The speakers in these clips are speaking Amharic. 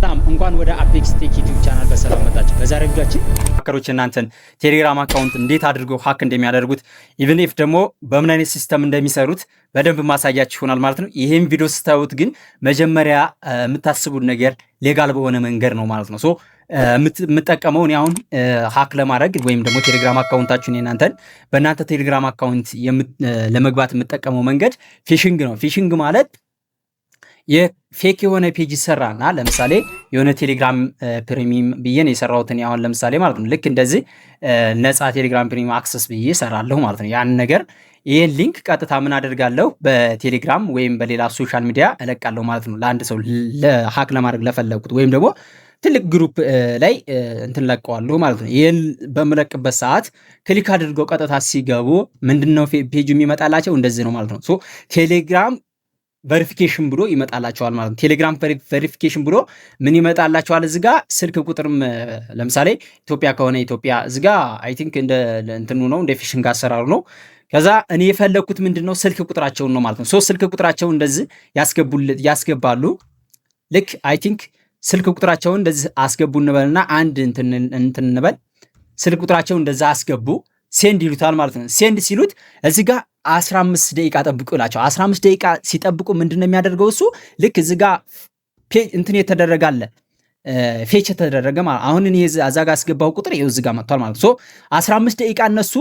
ሰላም እንኳን ወደ አፔክስ ቴክ ዩቲዩብ ቻናል በሰላም መጣችሁ። በዛሬ ቪዲዮአችን ሃከሮች እናንተን ቴሌግራም አካውንት እንዴት አድርገው ሃክ እንደሚያደርጉት ኢቭን ኢፍ ደግሞ በምን አይነት ሲስተም እንደሚሰሩት በደንብ ማሳያችሁ ይሆናል ማለት ነው። ይሄን ቪዲዮ ስታዩት ግን መጀመሪያ የምታስቡት ነገር ሌጋል በሆነ መንገድ ነው ማለት ነው። ሶ የምጠቀመው እኔ አሁን ሃክ ለማድረግ ወይም ደግሞ ቴሌግራም አካውንታችሁን እናንተን በእናንተ ቴሌግራም አካውንት ለመግባት የምጠቀመው መንገድ ፊሽንግ ነው። ፊሽንግ ማለት የፌክ የሆነ ፔጅ ይሰራና ለምሳሌ የሆነ ቴሌግራም ፕሪሚየም ብዬ ነው የሰራሁት እኔ አሁን ለምሳሌ ማለት ነው። ልክ እንደዚህ ነፃ ቴሌግራም ፕሪሚየም አክሰስ ብዬ እሰራለሁ ማለት ነው። ያን ነገር ይሄን ሊንክ ቀጥታ ምን አደርጋለሁ በቴሌግራም ወይም በሌላ ሶሻል ሚዲያ እለቃለሁ ማለት ነው። ለአንድ ሰው ለሃክ ለማድረግ ለፈለኩት ወይም ደግሞ ትልቅ ግሩፕ ላይ እንትን ለቀዋለሁ ማለት ነው። ይሄን በመለቅበት ሰዓት ክሊክ አድርገው ቀጥታ ሲገቡ ምንድነው ፔጁ የሚመጣላቸው እንደዚህ ነው ማለት ነው። ሶ ቴሌግራም ቬሪፊኬሽን ብሎ ይመጣላቸዋል ማለት ነው። ቴሌግራም ቬሪፊኬሽን ብሎ ምን ይመጣላቸዋል? እዚህ ጋር ስልክ ቁጥርም ለምሳሌ ኢትዮጵያ ከሆነ ኢትዮጵያ እዚህ ጋር አይ ቲንክ እንደ እንትኑ ነው እንደ ፊሽንግ አሰራሩ ነው። ከዛ እኔ የፈለኩት ምንድነው ስልክ ቁጥራቸውን ነው ማለት ነው። ሶ ስልክ ቁጥራቸውን እንደዚህ ያስገባሉ። ልክ አይ ቲንክ ስልክ ቁጥራቸውን እንደዚህ አስገቡ እንበልና አንድ እንትን እንበል ስልክ ቁጥራቸውን እንደዛ አስገቡ ሴንድ ይሉታል ማለት ነው። ሴንድ ሲሉት እዚህ ጋር 15 ደቂቃ ጠብቁ ይላቸው። 15 ደቂቃ ሲጠብቁ ምንድነው የሚያደርገው እሱ ልክ እዚህ ጋር እንትን የተደረጋለ ፌች የተደረገ ማለት አሁን እኔ እዛ ጋር አስገባው ቁጥር ይኸው እዚህ ጋር መጥቷል ማለት ነው። 15 ደቂቃ እነሱ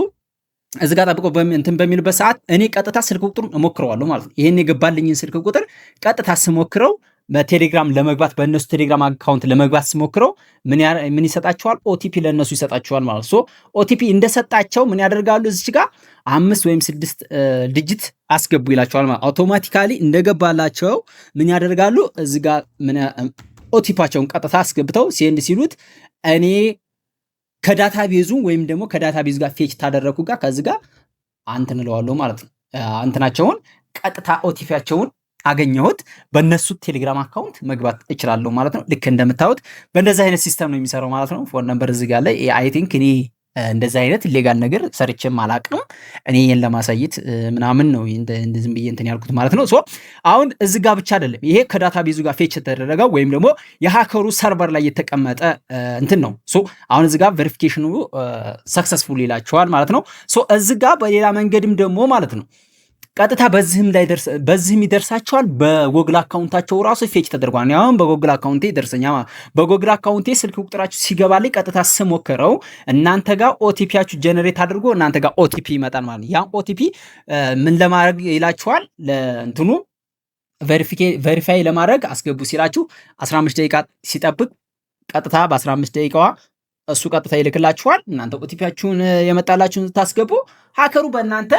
እዚህ ጋር ጠብቆ እንትን በሚሉበት ሰዓት እኔ ቀጥታ ስልክ ቁጥሩን እሞክረዋለሁ ማለት ነው። ይሄን የገባልኝን ስልክ ቁጥር ቀጥታ ስሞክረው በቴሌግራም ለመግባት በእነሱ ቴሌግራም አካውንት ለመግባት ስሞክረው ምን ይሰጣቸዋል? ኦቲፒ ለእነሱ ይሰጣቸዋል ማለት ነው። ኦቲፒ እንደሰጣቸው ምን ያደርጋሉ? እዚች ጋር 5 ወይም 6 ዲጂት አስገቡ ይላቸዋል ማለት አውቶማቲካሊ እንደገባላቸው ምን ያደርጋሉ? እዚህ ጋር ኦቲፓቸውን ቀጥታ አስገብተው ሴንድ ሲሉት እኔ ከዳታቤዙ ወይም ደግሞ ከዳታቤዙ ጋር ፌች ታደረኩ ጋር ከዚህ ጋር አንተን እለዋለሁ ማለት ነው። አንተናቸውን ቀጥታ ኦቲፒያቸውን አገኘሁት በእነሱ ቴሌግራም አካውንት መግባት እችላለሁ ማለት ነው። ልክ እንደምታዩት በእንደዚህ አይነት ሲስተም ነው የሚሰራው ማለት ነው። ፎን ነምበር እዚህ ጋር ላይ አይ ቲንክ እኔ እንደዚህ አይነት ሌጋል ነገር ሰርቼም አላቅም። እኔ ይሄን ለማሳየት ምናምን ነው እንደዚህ ብዬ እንትን ያልኩት ማለት ነው። ሶ አሁን እዚህ ጋር ብቻ አይደለም ይሄ ከዳታቤዙ ጋር ፌች የተደረገው ወይም ደግሞ የሃከሩ ሰርቨር ላይ የተቀመጠ እንትን ነው። ሶ አሁን እዚህ ጋር ቬሪፊኬሽኑ ሰክሰስፉል ይላቸዋል ማለት ነው። ሶ እዚህ ጋር በሌላ መንገድም ደግሞ ማለት ነው ቀጥታ በዚህም ይደርሳቸዋል። በጎግል አካውንታቸው ራሱ ፌች ተደርጓል። አሁን በጎግል አካውንቴ ይደርሰኛ በጎግል አካውንቴ ስልክ ቁጥራችሁ ሲገባልኝ ቀጥታ ስሞክረው እናንተ ጋር ኦቲፒያችሁ ጀነሬት አድርጎ እናንተ ጋር ኦቲፒ ይመጣል ማለት ነው። ያ ኦቲፒ ምን ለማድረግ ይላችኋል? ለእንትኑ ቬሪፋይ ለማድረግ አስገቡ ሲላችሁ 15 ደቂቃ ሲጠብቅ ቀጥታ በ15 ደቂቃዋ እሱ ቀጥታ ይልክላችኋል። እናንተ ኦቲፒያችሁን የመጣላችሁን ታስገቡ ሃከሩ በእናንተ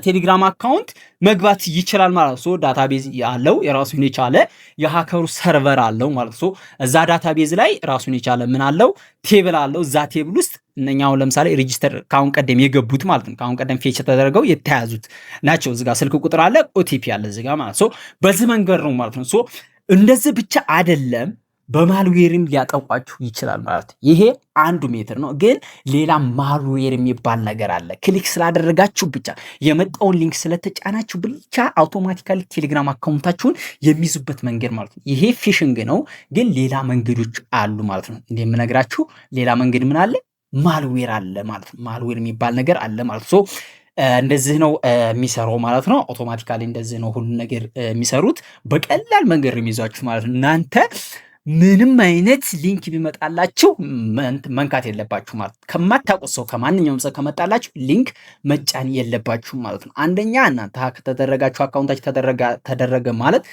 ቴሌግራም አካውንት መግባት ይችላል ማለት ነው። ዳታቤዝ ያለው የራሱን የቻለ የሃከሩ ሰርቨር አለው ማለት ነው። እዛ ዳታቤዝ ላይ ራሱን የቻለ ምን አለው? ቴብል አለው። እዛ ቴብል ውስጥ እነኛው ለምሳሌ ሬጂስተር ካሁን ቀደም የገቡት ማለት ነው። ካሁን ቀደም ፌች ተደረገው የተያዙት ናቸው። እዚህ ጋር ስልክ ቁጥር አለ፣ ኦቲፒ አለ እዚህ ጋር ማለት ነው። በዚህ መንገድ ነው ማለት ነው። እንደዚህ ብቻ አይደለም በማልዌርም ሊያጠቋችሁ ይችላል ማለት ነው። ይሄ አንዱ ሜትር ነው። ግን ሌላ ማልዌር የሚባል ነገር አለ። ክሊክ ስላደረጋችሁ ብቻ የመጣውን ሊንክ ስለተጫናችሁ ብቻ አውቶማቲካሊ ቴሌግራም አካውንታችሁን የሚይዙበት መንገድ ማለት ነው። ይሄ ፊሽንግ ነው። ግን ሌላ መንገዶች አሉ ማለት ነው። እንደምነግራችሁ ሌላ መንገድ ምን አለ? ማልዌር አለ ማለት ነው። ማልዌር የሚባል ነገር አለ ማለት ነው። እንደዚህ ነው የሚሰራው ማለት ነው። አውቶማቲካሊ እንደዚህ ነው ሁሉ ነገር የሚሰሩት። በቀላል መንገድ ነው የሚይዟችሁ ማለት ነው። እናንተ ምንም አይነት ሊንክ ቢመጣላችሁ መንካት የለባችሁ ማለት ነው። ከማታውቁት ሰው ከማንኛውም ሰው ከመጣላችሁ ሊንክ መጫን የለባችሁ ማለት ነው። አንደኛ እናንተ ሃክ ተደረጋችሁ አካውንታችሁ ተደረገ ማለት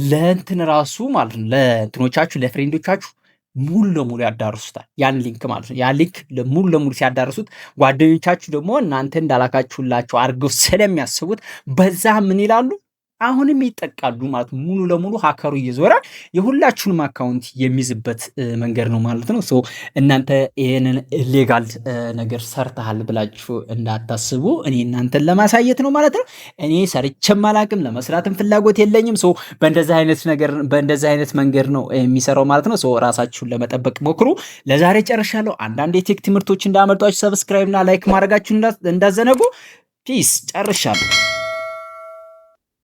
ለእንትን ራሱ ማለት ነው ለእንትኖቻችሁ ለፍሬንዶቻችሁ ሙሉ ለሙሉ ያዳርሱታል ያን ሊንክ ማለት ነው። ያን ሊንክ ሙሉ ለሙሉ ሲያዳርሱት ጓደኞቻችሁ ደግሞ እናንተ እንዳላካችሁላችሁ አድርገው ስለሚያስቡት በዛ ምን ይላሉ? አሁንም ይጠቃሉ ማለት ነው። ሙሉ ለሙሉ ሃከሩ እየዞረ የሁላችሁንም አካውንት የሚይዝበት መንገድ ነው ማለት ነው። እናንተ ይሄንን ሌጋል ነገር ሰርተሃል ብላችሁ እንዳታስቡ። እኔ እናንተን ለማሳየት ነው ማለት ነው። እኔ ሰርቼም አላቅም፣ ለመስራትም ፍላጎት የለኝም። በእንደዚህ አይነት መንገድ ነው የሚሰራው ማለት ነው። ራሳችሁን ለመጠበቅ ሞክሩ። ለዛሬ ጨርሻለሁ። አንዳንድ የቴክ ትምህርቶች እንዳመጣችሁ ሰብስክራይብ እና ላይክ ማድረጋችሁ እንዳዘነጉ። ፒስ ጨርሻለሁ።